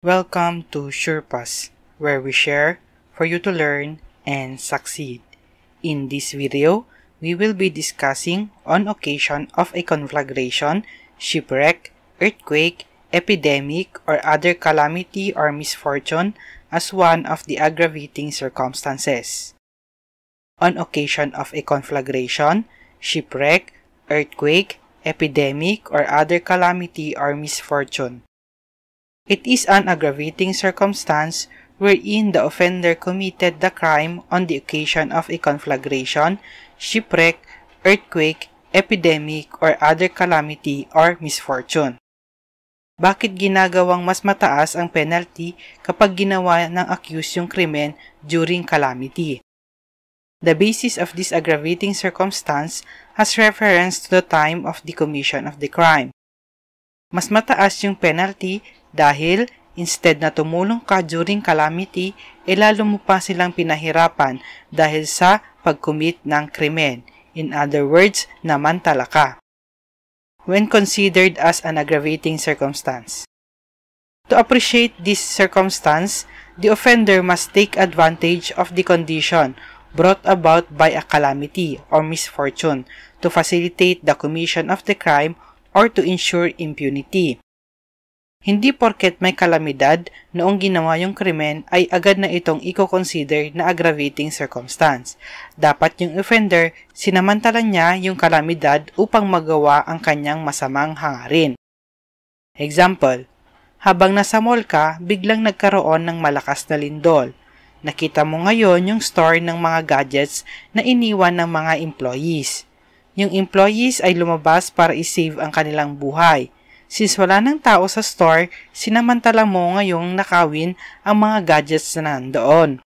Welcome to SurePass, where we share for you to learn and succeed. In this video, we will be discussing on occasion of a conflagration, shipwreck, earthquake, epidemic, or other calamity or misfortune as one of the aggravating circumstances. On occasion of a conflagration, shipwreck, earthquake, epidemic, or other calamity or misfortune. It is an aggravating circumstance wherein the offender committed the crime on the occasion of a conflagration, shipwreck, earthquake, epidemic, or other calamity or misfortune. Bakit ginagawang mas mataas ang penalty kapag ginawa ng accused yung krimen during calamity? The basis of this aggravating circumstance has reference to the time of the commission of the crime. Mas mataas yung penalty dahil instead na tumulong ka during calamity, lalo mo pa silang pinahirapan dahil sa pag-commit ng krimen. In other words, namantala ka. When considered as an aggravating circumstance. To appreciate this circumstance, the offender must take advantage of the condition brought about by a calamity or misfortune to facilitate the commission of the crime or to ensure impunity. Hindi porket may kalamidad noong ginawa yung krimen ay agad na itong i-consider na aggravating circumstance. Dapat yung offender, sinamantala niya yung kalamidad upang magawa ang kanyang masamang hangarin. Example, habang nasa mall ka, biglang nagkaroon ng malakas na lindol. Nakita mo ngayon yung store ng mga gadgets na iniwan ng mga employees. Yung employees ay lumabas para i-save ang kanilang buhay. Since wala ng tao sa store, sinamantala mo ngayong nakawin ang mga gadgets na nandoon.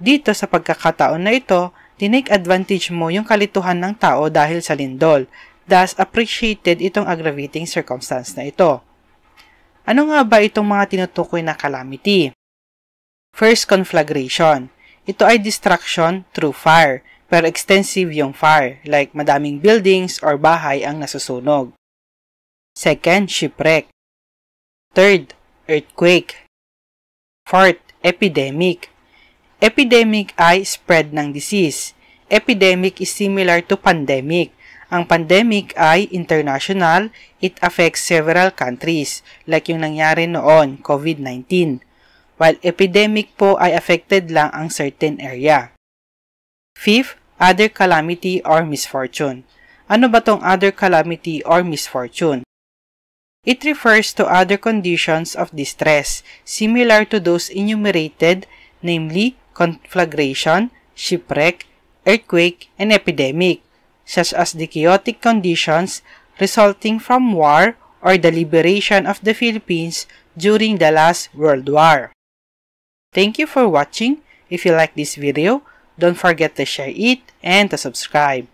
Dito sa pagkakataon na ito, tinake advantage mo yung kalituhan ng tao dahil sa lindol. Thus, appreciated itong aggravating circumstance na ito. Ano nga ba itong mga tinutukoy na calamity? First, conflagration. Ito ay destruction through fire, pero extensive yung fire, like madaming buildings or bahay ang nasusunog. Second, shipwreck. Third, earthquake. Fourth, epidemic. Epidemic ay spread ng disease. Epidemic is similar to pandemic. Ang pandemic ay international, it affects several countries, like yung nangyari noon, COVID-19. While epidemic po ay affected lang ang certain area. Fifth, other calamity or misfortune. Ano ba tong other calamity or misfortune? It refers to other conditions of distress, similar to those enumerated, namely conflagration, shipwreck, earthquake, and epidemic, such as the chaotic conditions resulting from war or the liberation of the Philippines during the last World War. Thank you for watching. If you like this video, don't forget to share it and to subscribe.